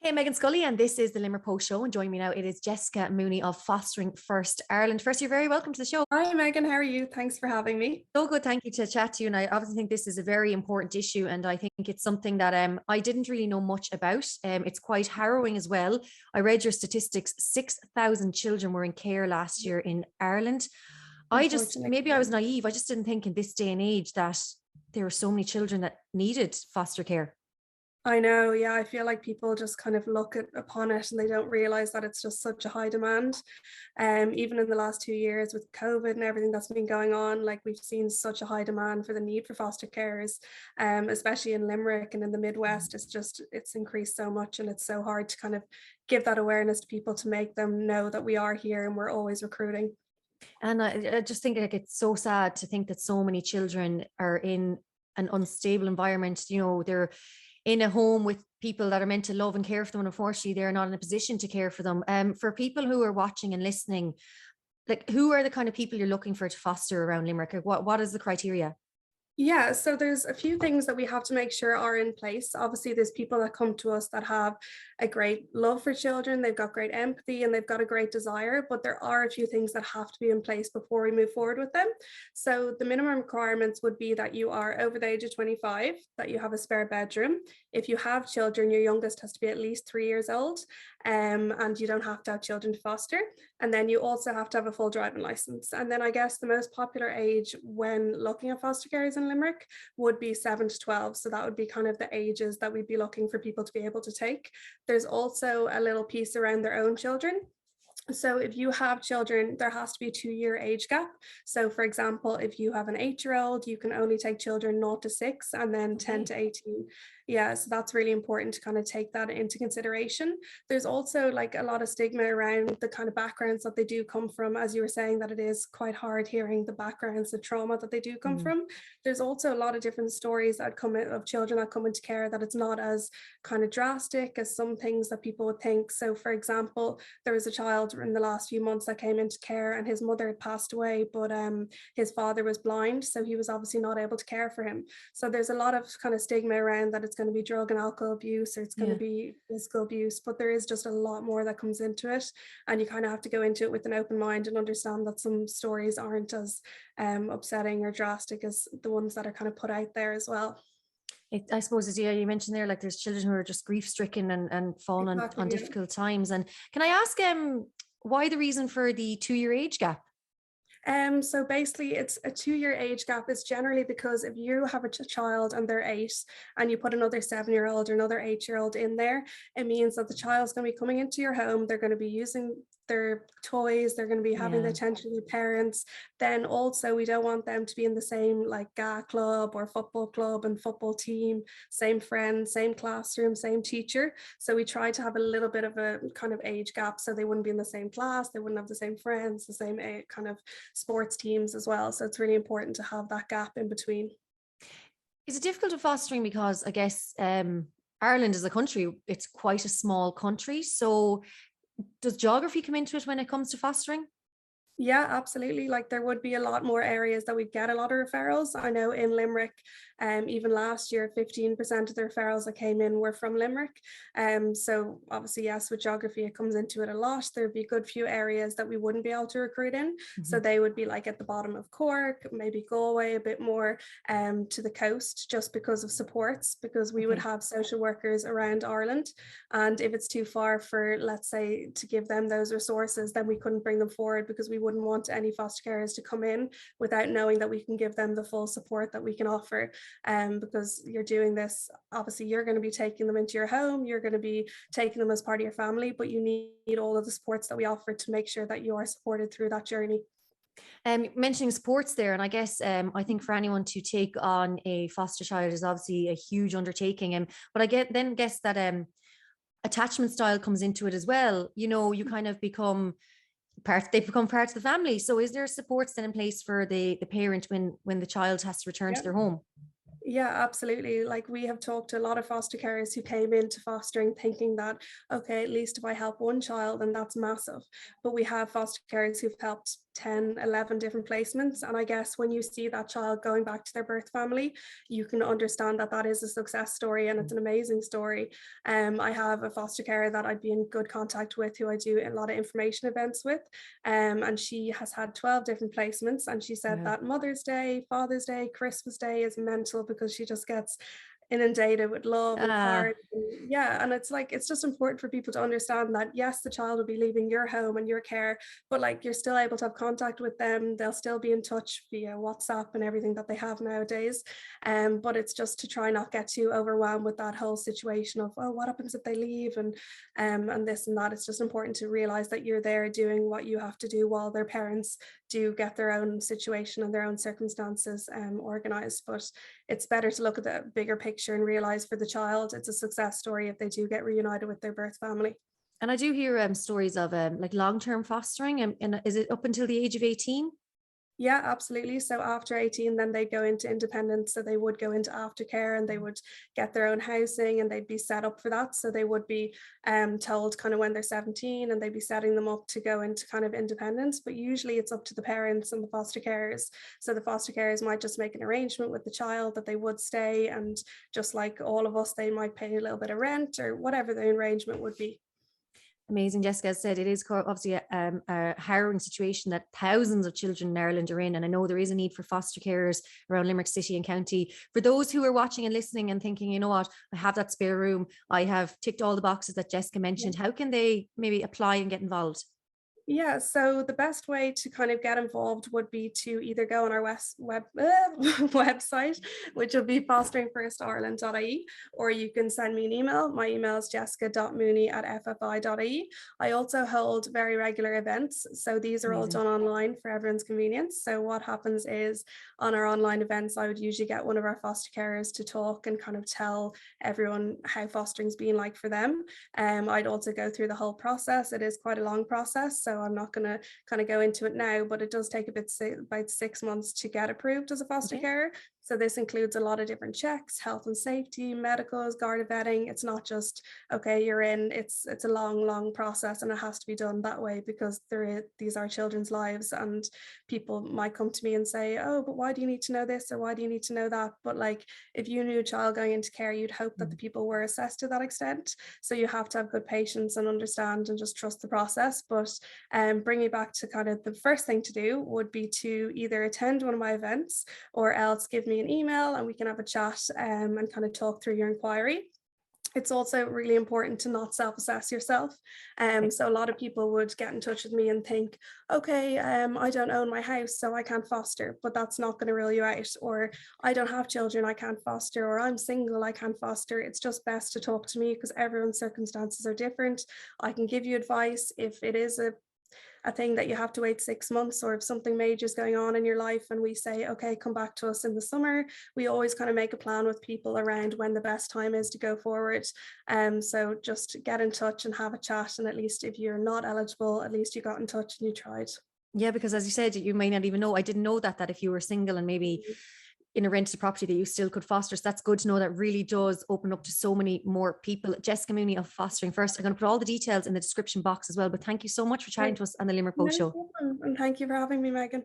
Hey, Megan Scully, and this is the Limerick Post Show. And joining me now, it is Jessica Mooney of Fostering First Ireland. First, you're very welcome to the show. Hi, Megan. How are you? Thanks for having me. So good, thank you to chat to you. And I obviously think this is a very important issue, and I think it's something that I didn't really know much about. It's quite harrowing as well. I read your statistics: 6,000 children were in care last year in Ireland. Unfortunately. Maybe I was naive. I just didn't think in this day and age that there were so many children that needed foster care. I know, yeah, I feel like people just kind of upon it and they don't realize that it's just such a high demand. Even in the last 2 years with COVID and everything that's been going on, like we've seen such a high demand for the need for foster carers, especially in Limerick and in the Midwest. It's increased so much, and it's so hard to kind of give that awareness to people to make them know that we are here and we're always recruiting. And I just think like it's so sad to think that so many children are in an unstable environment. They're in a home with people that are meant to love and care for them, and unfortunately they're not in a position to care for them. For people who are watching and listening, like, who are the kind of people you're looking for to foster around Limerick? What is the criteria? Yeah, so there's a few things that we have to make sure are in place. Obviously, there's people that come to us that have a great love for children, they've got great empathy, and they've got a great desire, but there are a few things that have to be in place before we move forward with them. So the minimum requirements would be that you are over the age of 25, that you have a spare bedroom. If you have children, your youngest has to be at least 3 years old, and you don't have to have children to foster. And then you also have to have a full driving license. And then I guess the most popular age when looking at foster carers in Limerick would be 7 to 12. So that would be kind of the ages that we'd be looking for people to be able to take. There's also a little piece around their own children. So if you have children, there has to be a 2-year age gap. So for example, if you have an 8-year-old, you can only take children 0 to 6 and then 10 to 18. Yeah, so that's really important to kind of take that into consideration. There's also like a lot of stigma around the kind of backgrounds that they do come from. As you were saying, that it is quite hard hearing the backgrounds, the trauma that they do come from. There's also a lot of different stories that come out of children that come into care, that it's not as kind of drastic as some things that people would think. So for example, there was a child in the last few months that came into care, and his mother had passed away, but his father was blind, so he was obviously not able to care for him. So there's a lot of kind of stigma around that it's going to be drug and alcohol abuse, or it's going to be physical abuse, but there is just a lot more that comes into it, and you kind of have to go into it with an open mind and understand that some stories aren't as upsetting or drastic as the ones that are kind of put out there as well. I suppose, as you mentioned there, like there's children who are just grief stricken and fallen Exactly, on yeah. difficult times. And can I ask why the reason for the 2-year age gap? So basically it's a 2-year age gap. It's generally because if you have a child and they're 8 and you put another 7-year-old or another 8-year-old in there, it means that the child's going to be coming into your home, they're going to be using their toys, they're going to be having the Yeah. attention of their parents. Then also we don't want them to be in the same like GA club or football club and football team, same friends, same classroom, same teacher. So we try to have a little bit of a kind of age gap, so they wouldn't be in the same class, they wouldn't have the same friends, the same kind of sports teams as well. So it's really important to have that gap in between. Is it difficult to fostering because I guess Ireland as a country, it's quite a small country. So does geography come into it when it comes to fostering? Yeah, absolutely. Like there would be a lot more areas that we get a lot of referrals. I know in Limerick, even last year, 15% of the referrals that came in were from Limerick. So obviously, yes, with geography, it comes into it a lot. There'd be a good few areas that we wouldn't be able to recruit in. So they would be like at the bottom of Cork, maybe Galway, a bit more to the coast, just because of supports, because we would have social workers around Ireland. And if it's too far for, let's say, to give them those resources, then we couldn't bring them forward, because we wouldn't want any foster carers to come in without knowing that we can give them the full support that we can offer. Because you're doing this, obviously you're going to be taking them into your home, you're going to be taking them as part of your family, but you need all of the supports that we offer to make sure that you are supported through that journey. Mentioning sports there, and I guess I think for anyone to take on a foster child is obviously a huge undertaking. But I guess that attachment style comes into it as well. You kind of become they become part of the family. So is there supports then in place for the parent when the child has to return to Yeah. their home? Yeah, absolutely. Like we have talked to a lot of foster carers who came into fostering thinking that, okay, at least if I help one child, then that's massive. But we have foster carers who've helped 10, 11 different placements. And I guess when you see that child going back to their birth family, you can understand that that is a success story and it's an amazing story. I have a foster carer that I'd be in good contact with who I do a lot of information events with. And she has had 12 different placements. And she said Wow. that Mother's Day, Father's Day, Christmas Day is mental because she just gets inundated with love and Ah, cards. And yeah, and it's like it's just important for people to understand that yes, the child will be leaving your home and your care, but like you're still able to have contact with them. They'll still be in touch via WhatsApp and everything that they have nowadays. But it's just to try not get too overwhelmed with that whole situation of, oh, what happens if they leave and this and that. It's just important to realize that you're there doing what you have to do while their parents do get their own situation and their own circumstances organized. But it's better to look at the bigger picture and realize for the child it's a success story if they do get reunited with their birth family. and I do hear stories of like long-term fostering, and is it up until the age of 18? Yeah, absolutely. So after 18, then they go into independence. So they would go into aftercare and they would get their own housing and they'd be set up for that. So they would be told kind of when they're 17 and they'd be setting them up to go into kind of independence. But usually it's up to the parents and the foster carers. So the foster carers might just make an arrangement with the child that they would stay. And just like all of us, they might pay a little bit of rent or whatever the arrangement would be. Amazing. Jessica said it is obviously a harrowing situation that thousands of children in Ireland are in. And I know there is a need for foster carers around Limerick City and County. For those who are watching and listening and thinking, you know what, I have that spare room, I have ticked all the boxes that Jessica mentioned, how can they maybe apply and get involved? Yeah, so the best way to kind of get involved would be to either go on our website, which will be fosteringfirstireland.ie, or you can send me an email. My email is jessica.mooney@ffi.ie. I also hold very regular events. So these are all Amazing. done online for everyone's convenience. So what happens is on our online events, I would usually get one of our foster carers to talk and kind of tell everyone how fostering's been like for them. I'd also go through the whole process. It is quite a long process, so I'm not going to kind of go into it now, but it does take about 6 months to get approved as a foster Okay. carer. So this includes a lot of different checks, health and safety, medicals, Garda vetting. It's not just, okay, you're in. It's a long, long process and it has to be done that way because these are children's lives and people might come to me and say, oh, but why do you need to know this or why do you need to know that? But like if you knew a child going into care, you'd hope that the people were assessed to that extent. So you have to have good patience and understand and just trust the process. But bring you back to kind of the first thing to do would be to either attend one of my events or else give me an email and we can have a chat and kind of talk through your inquiry. It's also really important to not self-assess yourself. Okay. So a lot of people would get in touch with me and think, okay, I don't own my house, so I can't foster, but that's not going to rule you out. Or I don't have children, I can't foster, or I'm single, I can't foster. It's just best to talk to me because everyone's circumstances are different. I can give you advice if it is a thing that you have to wait 6 months, or if something major is going on in your life and we say, okay, come back to us in the summer, we always kind of make a plan with people around when the best time is to go forward. So just get in touch and have a chat. And at least if you're not eligible, at least you got in touch and you tried. Yeah, because as you said, you might not even know. I didn't know that if you were single and maybe in a rented property that you still could foster. So that's good to know. That really does open up to so many more people. Jessica Mooney of Fostering First. I'm going to put all the details in the description box as well. But thank you so much for chatting Great. to us on the Limerick No Post Show. problem. And thank you for having me, Megan.